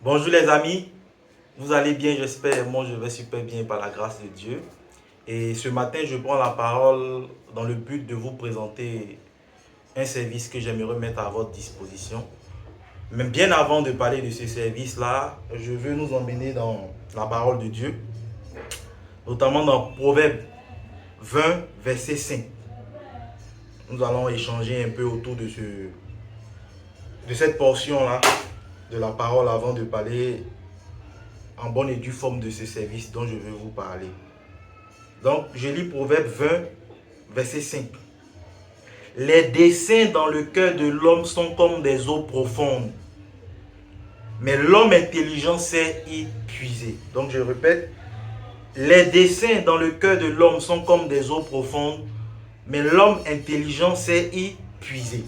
Bonjour les amis, vous allez bien, j'espère. Moi je vais super bien par la grâce de Dieu. Et ce matin, je prends la parole dans le but de vous présenter un service que j'aimerais mettre à votre disposition. Mais bien avant de parler de ce service-là, je veux nous emmener dans la parole de Dieu, notamment dans Proverbe 20, verset 5. Nous allons échanger un peu autour de cette portion-là de la parole avant de parler en bonne et due forme de ce service dont je vais vous parler. Donc, je lis Proverbe 20, verset 5. Les desseins dans le cœur de l'homme sont comme des eaux profondes, mais l'homme intelligent sait y puiser. Donc, je répète, les desseins dans le cœur de l'homme sont comme des eaux profondes, mais l'homme intelligent sait y puiser.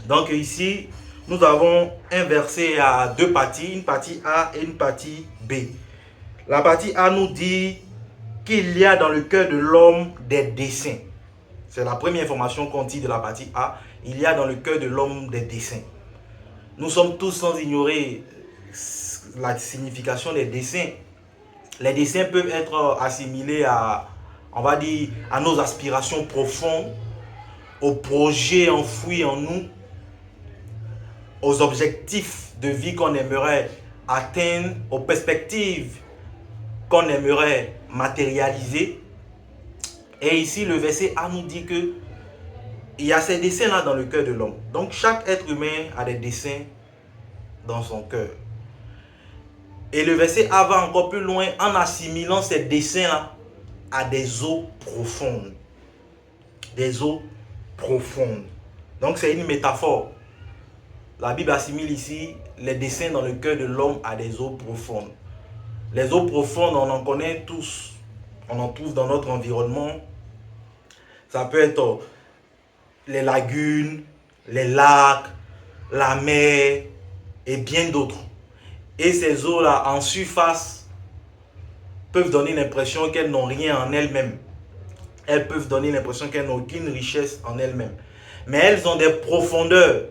Donc, ici, nous avons un verset à deux parties, une partie A et une partie B. La partie A nous dit qu'il y a dans le cœur de l'homme des desseins. C'est la première information qu'on dit de la partie A. Il y a dans le cœur de l'homme des desseins. Nous sommes tous sans ignorer la signification des desseins. Les desseins peuvent être assimilés à, on va dire, à nos aspirations profondes, aux projets enfouis en nous, aux objectifs de vie qu'on aimerait atteindre, aux perspectives qu'on aimerait matérialiser. Et ici, le verset A nous dit que il y a ces desseins-là dans le cœur de l'homme. Donc, chaque être humain a des desseins dans son cœur. Et le verset A va encore plus loin en assimilant ces desseins-là à des eaux profondes. Des eaux profondes. Donc, c'est une métaphore. La Bible assimile ici les desseins dans le cœur de l'homme à des eaux profondes. Les eaux profondes, on en connaît tous. On en trouve dans notre environnement. Ça peut être les lagunes, les lacs, la mer et bien d'autres. Et ces eaux-là, en surface, peuvent donner l'impression qu'elles n'ont rien en elles-mêmes. Elles peuvent donner l'impression qu'elles n'ont aucune richesse en elles-mêmes. Mais elles ont des profondeurs.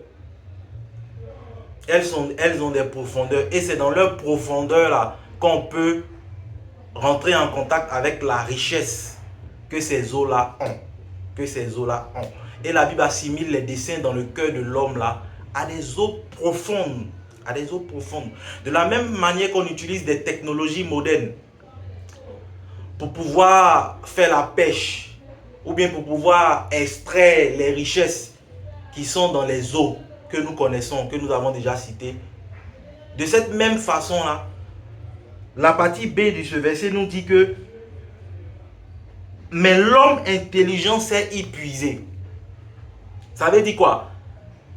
Elles ont des profondeurs. Et c'est dans leur profondeur-là qu'on peut rentrer en contact avec la richesse que ces eaux-là ont. Que ces eaux-là ont. Et la Bible assimile les desseins dans le cœur de l'homme là à des eaux profondes. À des eaux profondes. De la même manière qu'on utilise des technologies modernes pour pouvoir faire la pêche ou bien pour pouvoir extraire les richesses qui sont dans les eaux que nous connaissons, que nous avons déjà citées. De cette même façon-là, la partie B de ce verset nous dit que mais l'homme intelligent sait y puiser. Ça veut dire quoi?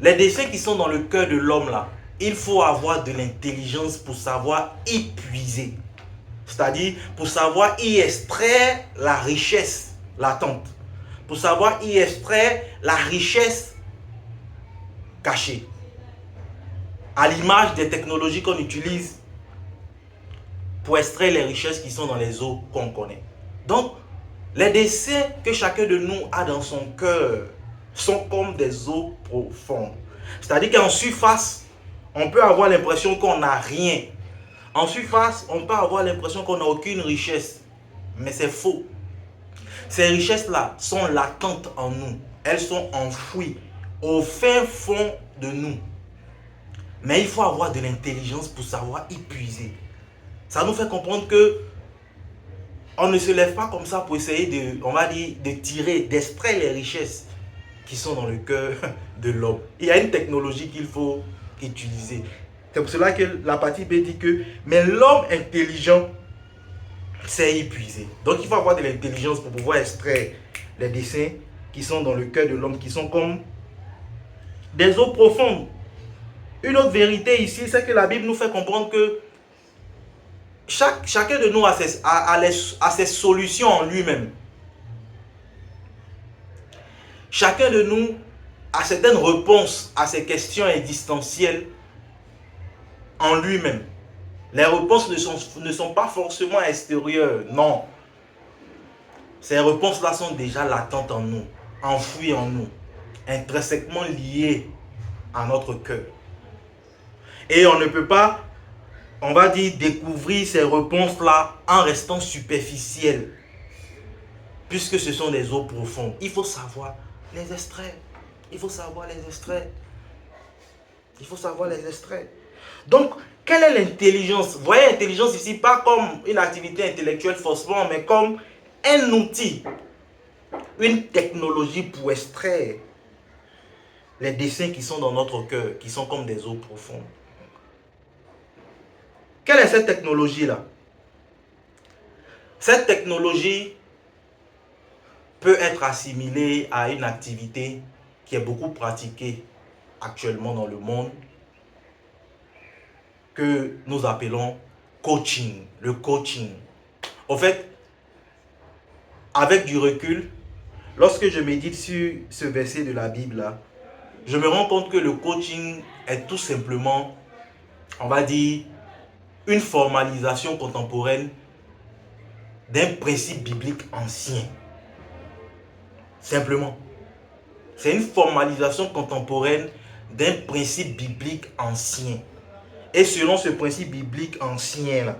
Les desseins qui sont dans le cœur de l'homme là, il faut avoir de l'intelligence pour savoir y puiser. C'est-à-dire pour savoir y extraire la richesse latente. Pour savoir y extraire la richesse cachée. À l'image des technologies qu'on utilise pour extraire les richesses qui sont dans les eaux qu'on connaît. Donc, les desseins que chacun de nous a dans son cœur sont comme des eaux profondes. C'est-à-dire qu'en surface, on peut avoir l'impression qu'on n'a rien. En surface, on peut avoir l'impression qu'on n'a aucune richesse. Mais c'est faux. Ces richesses-là sont latentes en nous. Elles sont enfouies au fin fond de nous. Mais il faut avoir de l'intelligence pour savoir y puiser. Ça nous fait comprendre que on ne se lève pas comme ça pour essayer de, on va dire, de tirer, d'extraire les richesses qui sont dans le cœur de l'homme. Il y a une technologie qu'il faut utiliser. C'est pour cela que la partie B dit que, mais l'homme intelligent sait y puiser. Donc il faut avoir de l'intelligence pour pouvoir extraire les desseins qui sont dans le cœur de l'homme, qui sont comme des eaux profondes. Une autre vérité ici, c'est que la Bible nous fait comprendre que chacun de nous a ses solutions en lui-même. Chacun de nous a certaines réponses à ces questions existentielles en lui-même. Les réponses ne sont pas forcément extérieures, non. Ces réponses-là sont déjà latentes en nous, enfouies en nous, intrinsèquement liées à notre cœur. Et on ne peut pas on va dire, découvrir ces réponses-là en restant superficiel. Puisque ce sont des eaux profondes. Il faut savoir les extraire. Il faut savoir les extraire. Il faut savoir les extraire. Donc, quelle est l'intelligence? Vous voyez l'intelligence ici, pas comme une activité intellectuelle forcément, mais comme un outil, une technologie pour extraire les dessins qui sont dans notre cœur, qui sont comme des eaux profondes. Quelle est cette technologie-là? Cette technologie peut être assimilée à une activité qui est beaucoup pratiquée actuellement dans le monde, que nous appelons coaching, le coaching. En fait, avec du recul, lorsque je médite sur ce verset de la Bible là, je me rends compte que le coaching est tout simplement, on va dire, une formalisation contemporaine d'un principe biblique ancien. Simplement. C'est une formalisation contemporaine d'un principe biblique ancien. Et selon ce principe biblique ancien là,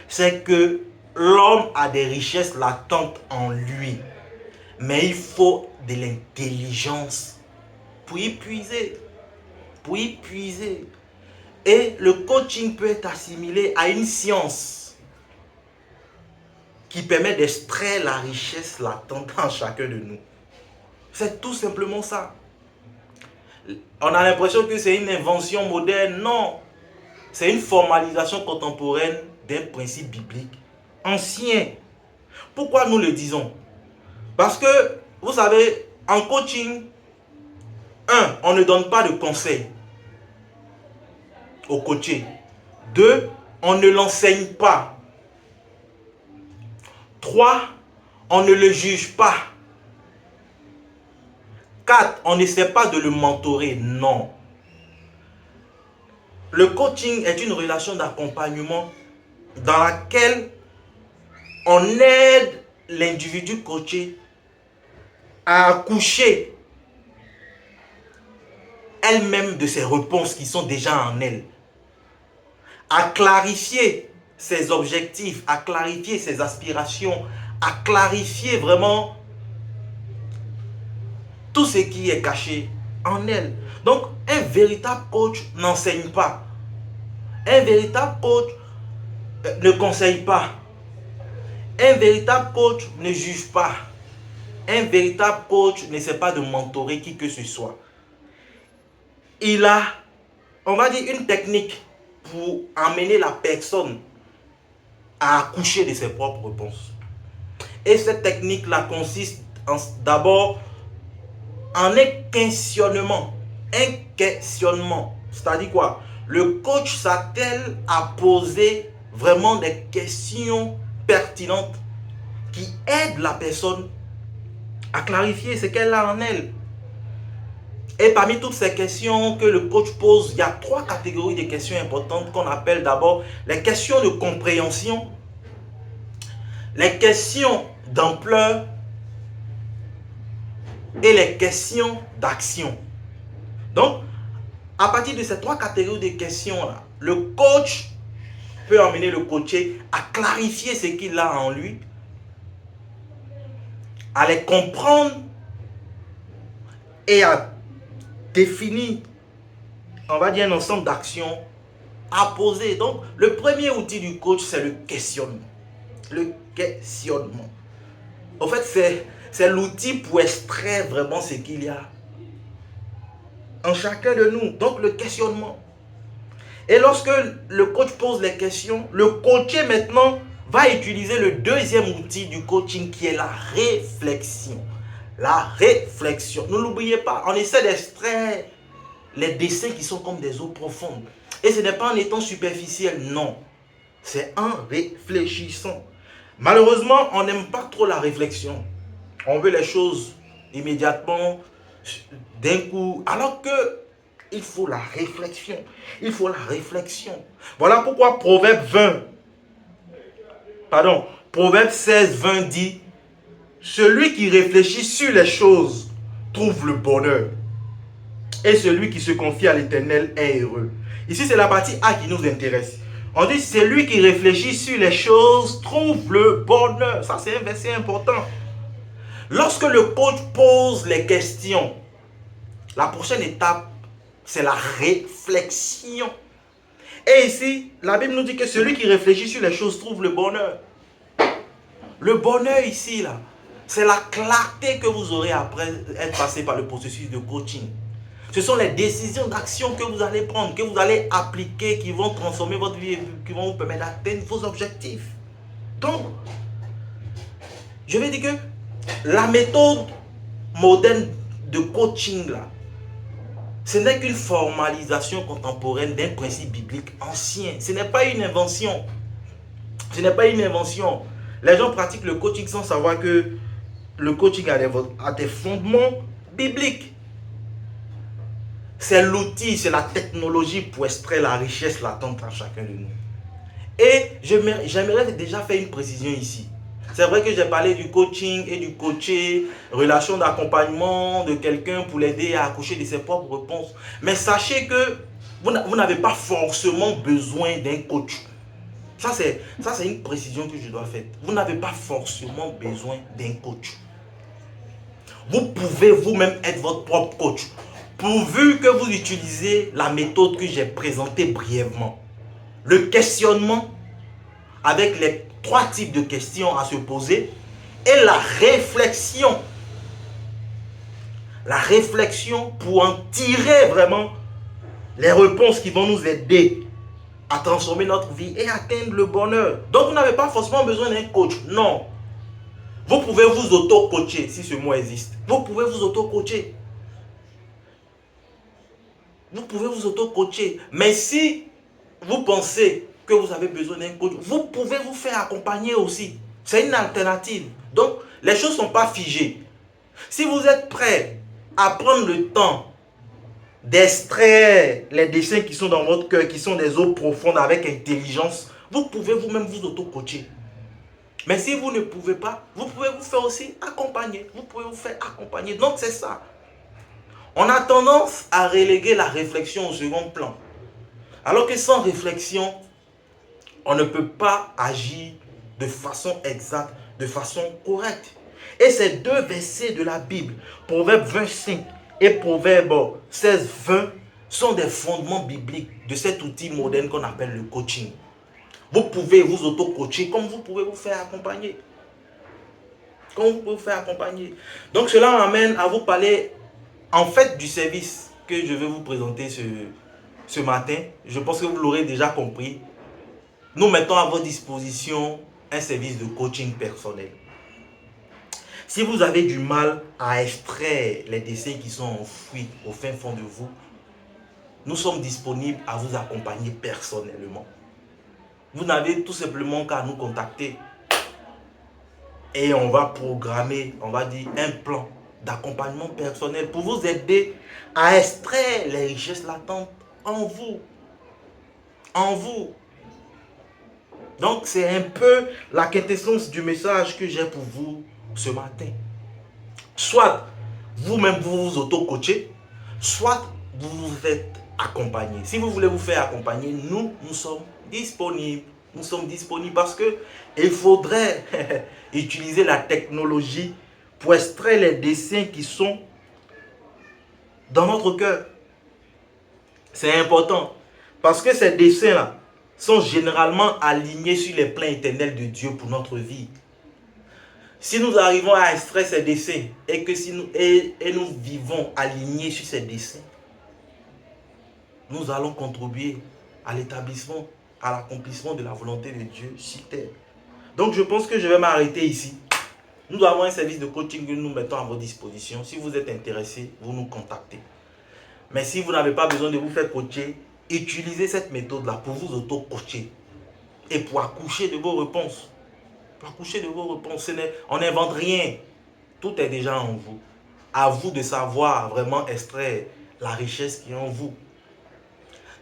c'est que l'homme a des richesses latentes en lui. Mais il faut de l'intelligence pour y puiser. Pour y puiser. Et le coaching peut être assimilé à une science qui permet d'extraire la richesse latente en chacun de nous. C'est tout simplement ça. On a l'impression que c'est une invention moderne. Non. C'est une formalisation contemporaine d'un principe biblique ancien. Pourquoi nous le disons? Parce que, vous savez, en coaching, on ne donne pas de conseils au coaché. 2, on ne l'enseigne pas. 3, on ne le juge pas. 4, on n'essaie pas de le mentorer. Non. Le coaching est une relation d'accompagnement dans laquelle on aide l'individu coaché à accoucher elle-même de ses réponses qui sont déjà en elle, à clarifier ses objectifs, à clarifier ses aspirations, à clarifier vraiment tout ce qui est caché en elle. Donc, un véritable coach n'enseigne pas. Un véritable coach ne conseille pas. Un véritable coach ne juge pas. Un véritable coach n'essaie pas de mentorer qui que ce soit. Il a, on va dire, une technique pour amener la personne à accoucher de ses propres réponses. Et cette technique-là consiste d'abord en un questionnement. Un questionnement. C'est-à-dire quoi? Le coach s'attelle à poser vraiment des questions pertinentes qui aident la personne à clarifier ce qu'elle a en elle. Et parmi toutes ces questions que le coach pose, il y a 3 catégories de questions importantes qu'on appelle d'abord les questions de compréhension, les questions d'ampleur et les questions d'action. Donc, à partir de ces 3 catégories de questions-là, le coach peut emmener le coaché à clarifier ce qu'il a en lui, à les comprendre et à définir, on va dire, un ensemble d'actions à poser. Donc, le premier outil du coach, c'est le questionnement. Le questionnement. En fait, c'est l'outil pour extraire vraiment ce qu'il y a en chacun de nous. Donc, le questionnement. Et lorsque le coach pose les questions, le coaché maintenant va utiliser le deuxième outil du coaching qui est la réflexion. La réflexion. Ne l'oubliez pas, on essaie d'extraire les dessins qui sont comme des eaux profondes. Et ce n'est pas en étant superficiel, non. C'est en réfléchissant. Malheureusement, on n'aime pas trop la réflexion. On veut les choses immédiatement, d'un coup, alors que il faut la réflexion. Il faut la réflexion. Voilà pourquoi Proverbe 16, 20 dit: celui qui réfléchit sur les choses trouve le bonheur. Et celui qui se confie à l'Éternel est heureux. Ici, c'est la partie A qui nous intéresse. On dit, c'est lui qui réfléchit sur les choses, trouve le bonheur. Ça, c'est un verset important. Lorsque le coach pose les questions, la prochaine étape, c'est la réflexion. Et ici, la Bible nous dit que celui qui réfléchit sur les choses trouve le bonheur. Le bonheur ici, là, c'est la clarté que vous aurez après être passé par le processus de coaching. Ce sont les décisions d'action que vous allez prendre, que vous allez appliquer, qui vont transformer votre vie et qui vont vous permettre d'atteindre vos objectifs. Donc, je vais dire que la méthode moderne de coaching, là, ce n'est qu'une formalisation contemporaine d'un principe biblique ancien. Ce n'est pas une invention. Ce n'est pas une invention. Les gens pratiquent le coaching sans savoir que le coaching a des fondements bibliques. C'est l'outil, c'est la technologie pour extraire la richesse latente à chacun de nous. Et j'aimerais déjà faire une précision ici. C'est vrai que j'ai parlé du coaching et du coaché, relation d'accompagnement de quelqu'un pour l'aider à accoucher de ses propres réponses. Mais sachez que vous n'avez pas forcément besoin d'un coach. Ça, c'est une précision que je dois faire. Vous n'avez pas forcément besoin d'un coach. Vous pouvez vous-même être votre propre coach, pourvu que vous utilisez la méthode que j'ai présentée brièvement. Le questionnement avec les 3 types de questions à se poser et la réflexion. La réflexion pour en tirer vraiment les réponses qui vont nous aider à transformer notre vie et atteindre le bonheur. Donc vous n'avez pas forcément besoin d'un coach, non. Vous pouvez vous auto-coacher si ce mot existe. Vous pouvez vous auto-coacher. Vous pouvez vous auto-coacher. Mais si vous pensez que vous avez besoin d'un coach, vous pouvez vous faire accompagner aussi. C'est une alternative. Donc, les choses ne sont pas figées. Si vous êtes prêt à prendre le temps d'extraire les dessins qui sont dans votre cœur, qui sont des eaux profondes avec intelligence, vous pouvez vous-même vous auto-coacher. Mais si vous ne pouvez pas, vous pouvez vous faire aussi accompagner. Vous pouvez vous faire accompagner. Donc, c'est ça. On a tendance à reléguer la réflexion au second plan. Alors que sans réflexion, on ne peut pas agir de façon exacte, de façon correcte. Et ces 2 versets de la Bible, Proverbe 25 et Proverbe 16, 20, sont des fondements bibliques de cet outil moderne qu'on appelle le coaching. Vous pouvez vous auto-coacher comme vous pouvez vous faire accompagner. Comme vous pouvez vous faire accompagner. Donc cela m'amène à vous parler en fait du service que je vais vous présenter ce matin. Je pense que vous l'aurez déjà compris. Nous mettons à votre disposition un service de coaching personnel. Si vous avez du mal à extraire les dessins qui sont enfouis au fin fond de vous, nous sommes disponibles à vous accompagner personnellement. Vous n'avez tout simplement qu'à nous contacter et on va programmer, on va dire, un plan d'accompagnement personnel pour vous aider à extraire les richesses latentes en vous. En vous. Donc, c'est un peu la quintessence du message que j'ai pour vous ce matin. Soit vous-même vous vous auto-coachez, soit vous vous faites accompagner. Si vous voulez vous faire accompagner, nous sommes disponibles. Nous sommes disponibles parce qu'il faudrait utiliser la technologie pour extraire les dessins qui sont dans notre cœur. C'est important parce que ces dessins-là sont généralement alignés sur les plans éternels de Dieu pour notre vie. Si nous arrivons à extraire ces dessins et nous vivons alignés sur ces dessins, nous allons contribuer à l'établissement, à l'accomplissement de la volonté de Dieu sur terre. Donc je pense que je vais m'arrêter ici. Nous avons un service de coaching que nous mettons à votre disposition. Si vous êtes intéressé, vous nous contactez. Mais si vous n'avez pas besoin de vous faire coacher, utilisez cette méthode-là pour vous auto-coacher et pour accoucher de vos réponses. Pour accoucher de vos réponses, on n'invente rien. Tout est déjà en vous. À vous de savoir vraiment extraire la richesse qui est en vous.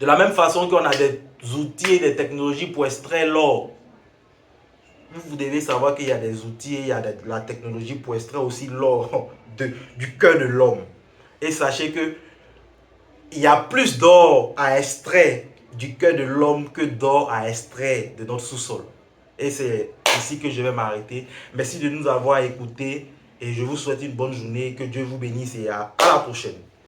De la même façon qu'on a des outils et des technologies pour extraire l'or, vous devez savoir qu'il y a des outils et il y a de la technologie pour extraire aussi l'or du cœur de l'homme. Et sachez que il y a plus d'or à extraire du cœur de l'homme que d'or à extraire de notre sous-sol. Et c'est ici que je vais m'arrêter. Merci de nous avoir écoutés et je vous souhaite une bonne journée. Que Dieu vous bénisse et à la prochaine.